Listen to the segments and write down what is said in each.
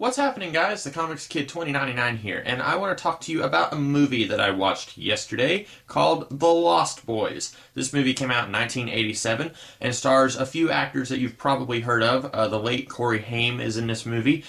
What's happening, guys? The Comics Kid 2099 here, and I want to talk to you about a movie that I watched yesterday called The Lost Boys. This movie came out in 1987 and stars a few actors that you've probably heard of. The late Corey Haim is in this movie,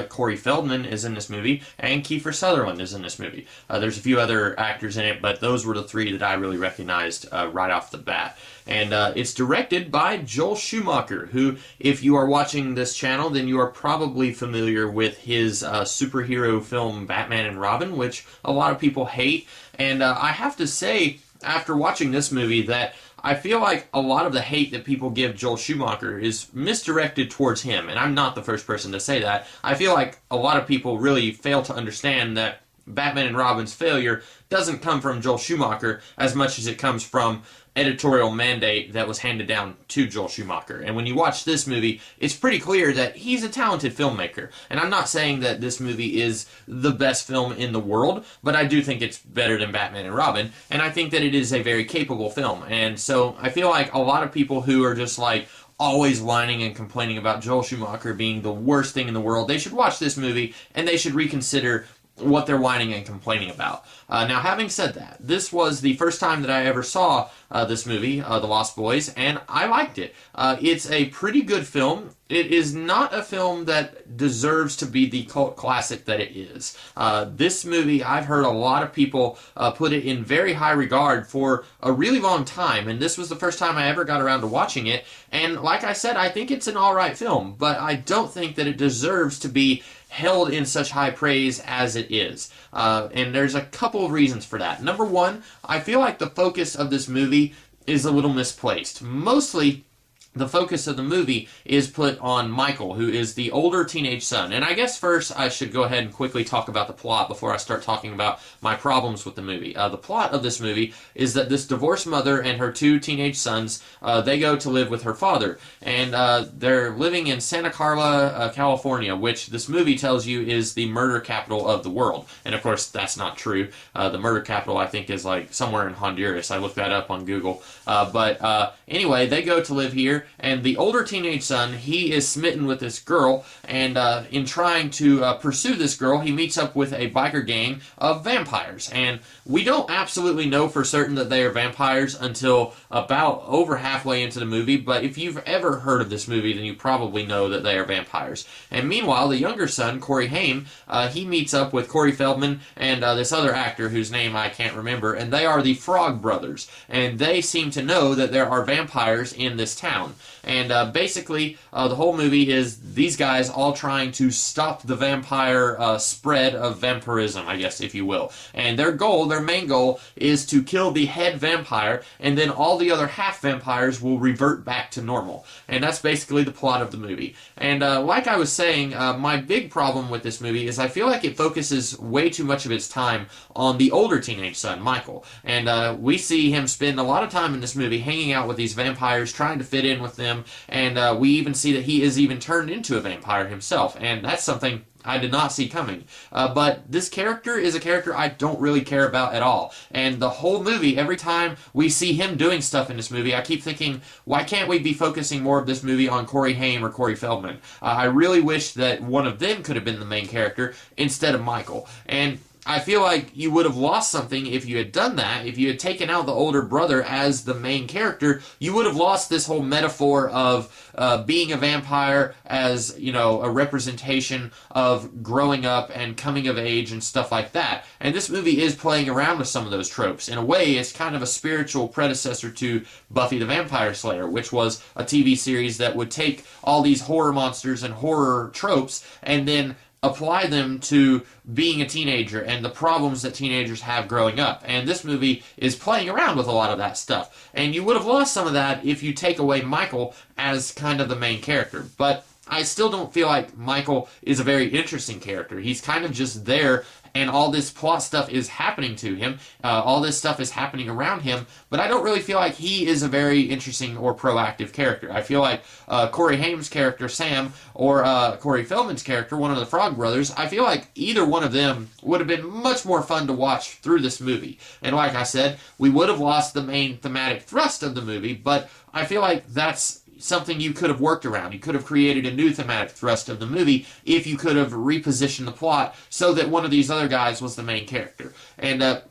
Corey Feldman is in this movie, and Kiefer Sutherland is in this movie. There's a few other actors in it, but those were the three that I really recognized right off the bat. And it's directed by Joel Schumacher, who, if you are watching this channel, then you are probably familiar with his superhero film Batman and Robin, which a lot of people hate. And I have to say, after watching this movie, that I feel like a lot of the hate that people give Joel Schumacher is misdirected towards him. And I'm not the first person to say that. I feel like a lot of people really fail to understand that Batman and Robin's failure doesn't come from Joel Schumacher as much as it comes from editorial mandate that was handed down to Joel Schumacher. And when you watch this movie, it's pretty clear that he's a talented filmmaker. And I'm not saying that this movie is the best film in the world, but I do think it's better than Batman and Robin, and I think that it is a very capable film. And so I feel like a lot of people who are just like always whining and complaining about Joel Schumacher being the worst thing in the world, they should watch this movie and they should reconsider what they're whining and complaining about. Now, having said that, this was the first time that I ever saw this movie, The Lost Boys, and I liked it. It's a pretty good film. It is not a film that deserves to be the cult classic that it is. This movie, I've heard a lot of people put it in very high regard for a really long time, and this was the first time I ever got around to watching it, and like I said, I think it's an alright film, but I don't think that it deserves to be held in such high praise as it is. And there's a couple of reasons for that. Number one, I feel like the focus of this movie is a little misplaced. Mostly, the focus of the movie is put on Michael, who is the older teenage son. And I guess first I should go ahead and quickly talk about the plot before I start talking about my problems with the movie. The plot of this movie is that this divorced mother and her two teenage sons, they go to live with her father. And they're living in Santa Carla, California, which this movie tells you is the murder capital of the world. And of course, that's not true. The murder capital, I think, is like somewhere in Honduras. I looked that up on Google. But anyway, they go to live here. And the older teenage son, he is smitten with this girl, and in trying to pursue this girl, he meets up with a biker gang of vampires. And we don't absolutely know for certain that they are vampires until about over halfway into the movie, but if you've ever heard of this movie, then you probably know that they are vampires. And meanwhile, the younger son, Corey Haim, he meets up with Corey Feldman and this other actor whose name I can't remember, and they are the Frog Brothers. And they seem to know that there are vampires in this town. And basically, the whole movie is these guys all trying to stop the vampire spread of vampirism, I guess, if you will. And their goal, their main goal, is to kill the head vampire, and then all the other half vampires will revert back to normal. And that's basically the plot of the movie. And like I was saying, my big problem with this movie is I feel like it focuses way too much of its time on the older teenage son, Michael. And we see him spend a lot of time in this movie hanging out with these vampires, trying to fit in with them, and we even see that he is even turned into a vampire himself, and that's something I did not see coming. But this character is a character I don't really care about at all. And the whole movie, every time we see him doing stuff in this movie, I keep thinking, why can't we be focusing more of this movie on Corey Haim or Corey Feldman? I really wish that one of them could have been the main character instead of Michael. And I feel like you would have lost something if you had done that. If you had taken out the older brother as the main character, you would have lost this whole metaphor of being a vampire as, you know, a representation of growing up and coming of age and stuff like that. And this movie is playing around with some of those tropes. In a way, it's kind of a spiritual predecessor to Buffy the Vampire Slayer, which was a TV series that would take all these horror monsters and horror tropes and then apply them to being a teenager and the problems that teenagers have growing up. And this movie is playing around with a lot of that stuff. And you would have lost some of that if you take away Michael as kind of the main character. But I still don't feel like Michael is a very interesting character. He's kind of just there, and all this plot stuff is happening to him. All this stuff is happening around him, but I don't really feel like he is a very interesting or proactive character. I feel like Corey Haim's character, Sam, or Corey Feldman's character, one of the Frog Brothers, I feel like either one of them would have been much more fun to watch through this movie. And like I said, we would have lost the main thematic thrust of the movie, but I feel like that's something you could have worked around. You could have created a new thematic thrust of the movie if you could have repositioned the plot so that one of these other guys was the main character. And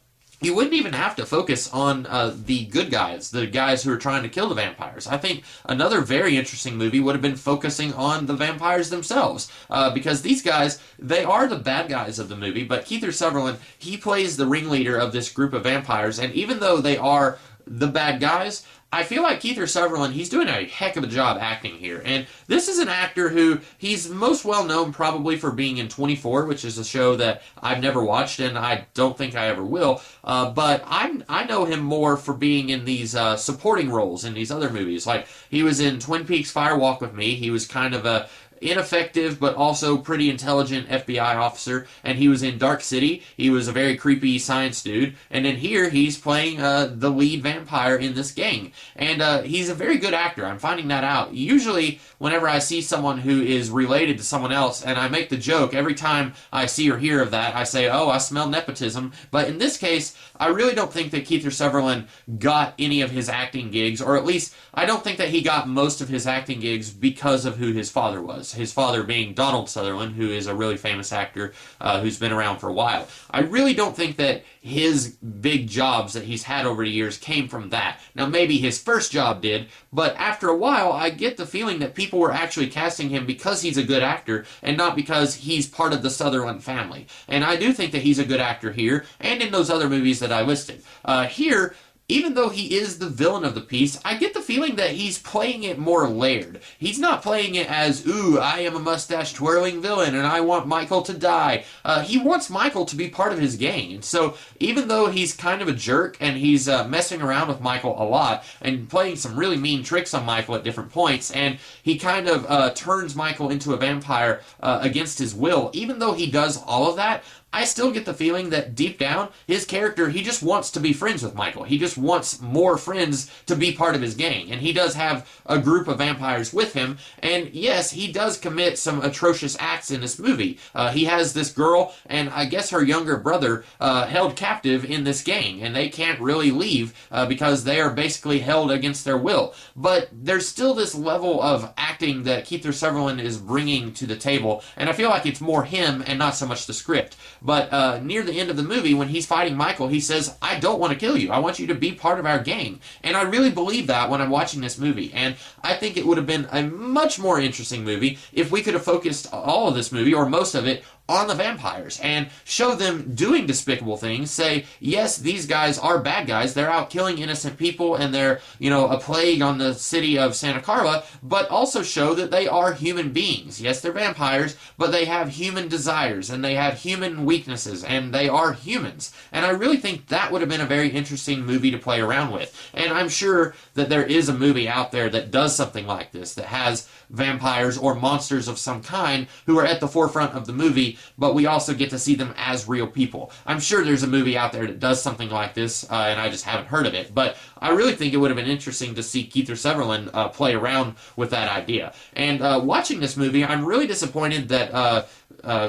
you wouldn't even have to focus on the good guys, the guys who are trying to kill the vampires. I think another very interesting movie would have been focusing on the vampires themselves, because these guys, they are the bad guys of the movie, but Kiefer Sutherland, he plays the ringleader of this group of vampires, and even though they are the bad guys, I feel like Kiefer Sutherland, he's doing a heck of a job acting here. And this is an actor who, he's most well known probably for being in 24, which is a show that I've never watched and I don't think I ever will. But I know him more for being in these supporting roles in these other movies. Like, he was in Twin Peaks Fire Walk with Me. He was kind of a ineffective but also pretty intelligent FBI officer, and he was in Dark City. He was a very creepy science dude, and then here he's playing the lead vampire in this gang, and he's a very good actor. I'm finding that out. Usually whenever I see someone who is related to someone else, and I make the joke every time I see or hear of that, I say, oh, I smell nepotism, but in this case I really don't think that Kiefer Sutherland got any of his acting gigs, or at least I don't think that he got most of his acting gigs because of who his father was. His father being Donald Sutherland, who is a really famous actor who's been around for a while. I really don't think that his big jobs that he's had over the years came from that. Now, maybe his first job did, but after a while, I get the feeling that people were actually casting him because he's a good actor and not because he's part of the Sutherland family. And I do think that he's a good actor here and in those other movies that I listed. Here, even though he is the villain of the piece, I get the feeling that he's playing it more layered. He's not playing it as, ooh, I am a mustache-twirling villain and I want Michael to die. He wants Michael to be part of his gang. And so even though he's kind of a jerk and he's messing around with Michael a lot and playing some really mean tricks on Michael at different points, and he kind of turns Michael into a vampire against his will, even though he does all of that, I still get the feeling that deep down, his character, he just wants to be friends with Michael. He just wants more friends to be part of his gang. And he does have a group of vampires with him. And yes, he does commit some atrocious acts in this movie. He has this girl and I guess her younger brother held captive in this gang. And they can't really leave because they are basically held against their will. But there's still this level of acting that Kiefer Sutherland is bringing to the table. And I feel like it's more him and not so much the script. But near the end of the movie, when he's fighting Michael, he says, I don't want to kill you. I want you to be part of our gang. And I really believe that when I'm watching this movie. And I think it would have been a much more interesting movie if we could have focused all of this movie, or most of it, on the vampires and show them doing despicable things. Say, yes, these guys are bad guys. They're out killing innocent people and they're, a plague on the city of Santa Carla, but also show that they are human beings. Yes, they're vampires, but they have human desires and they have human weaknesses and they are humans. And I really think that would have been a very interesting movie to play around with. And I'm sure that there is a movie out there that does something like this, that has vampires or monsters of some kind who are at the forefront of the movie, but we also get to see them as real people. I'm sure there's a movie out there that does something like this, and I just haven't heard of it, but I really think it would have been interesting to see Kiefer Sutherland play around with that idea. And watching this movie, I'm really disappointed that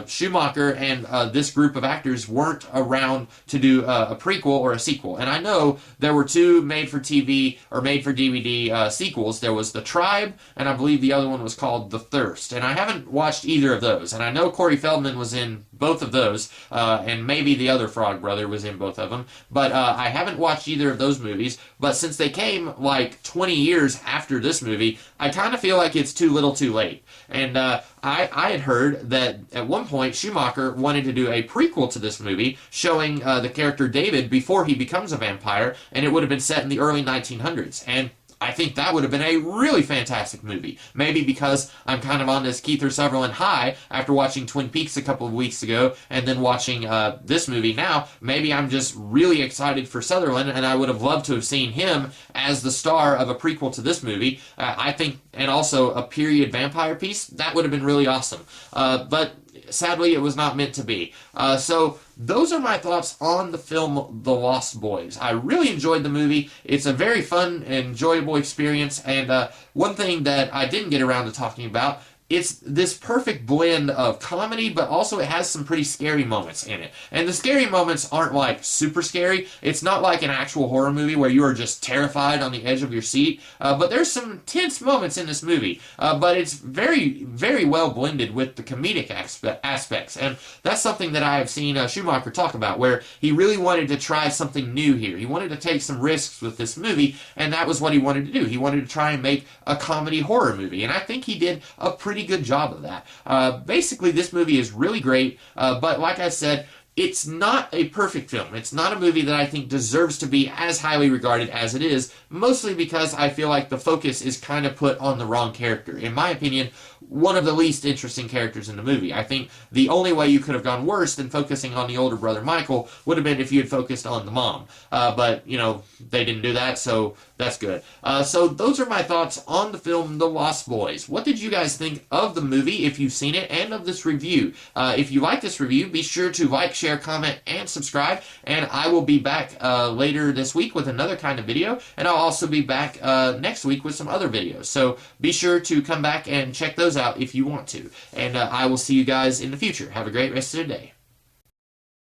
Schumacher and this group of actors weren't around to do a prequel or a sequel. And I know there were two made-for-TV or made-for-DVD sequels. There was The Tribe, and I believe the other one was called The Thirst. And I haven't watched either of those. And I know Corey Feldman was in both of those, and maybe the other Frog Brother was in both of them. But I haven't watched either of those movies. But since they came like 20 years after this movie, I kind of feel like it's too little too late. And I had heard that at one point Schumacher wanted to do a prequel to this movie showing the character David before he becomes a vampire, and it would have been set in the early 1900s. And I think that would have been a really fantastic movie. Maybe because I'm kind of on this Kiefer Sutherland high after watching Twin Peaks a couple of weeks ago and then watching this movie now. Maybe I'm just really excited for Sutherland, and I would have loved to have seen him as the star of a prequel to this movie. I think, and also a period vampire piece, that would have been really awesome. But sadly, it was not meant to be. So those are my thoughts on the film The Lost Boys. I really enjoyed the movie. It's a very fun and enjoyable experience. And one thing that I didn't get around to talking about, it's this perfect blend of comedy, but also it has some pretty scary moments in it. And the scary moments aren't like super scary. It's not like an actual horror movie where you are just terrified on the edge of your seat. But there's some tense moments in this movie. But it's very, very well blended with the comedic aspects. And that's something that I have seen Schumacher talk about, where he really wanted to try something new here. He wanted to take some risks with this movie, and that was what he wanted to do. He wanted to try and make a comedy horror movie. And I think he did a pretty good job of that. Basically, this movie is really great, but like I said, it's not a perfect film. It's not a movie that I think deserves to be as highly regarded as it is, mostly because I feel like the focus is kind of put on the wrong character. In my opinion, one of the least interesting characters in the movie. I think the only way you could have gone worse than focusing on the older brother Michael would have been if you had focused on the mom. But, you know, they didn't do that, so that's good. So those are my thoughts on the film The Lost Boys. What did you guys think of the movie, if you've seen it, and of this review? If you like this review, be sure to like, share, comment, and subscribe, and I will be back later this week with another kind of video, and I'll also be back next week with some other videos. So be sure to come back and check those out if you want to, and I will see you guys in the future. Have a great rest of the day.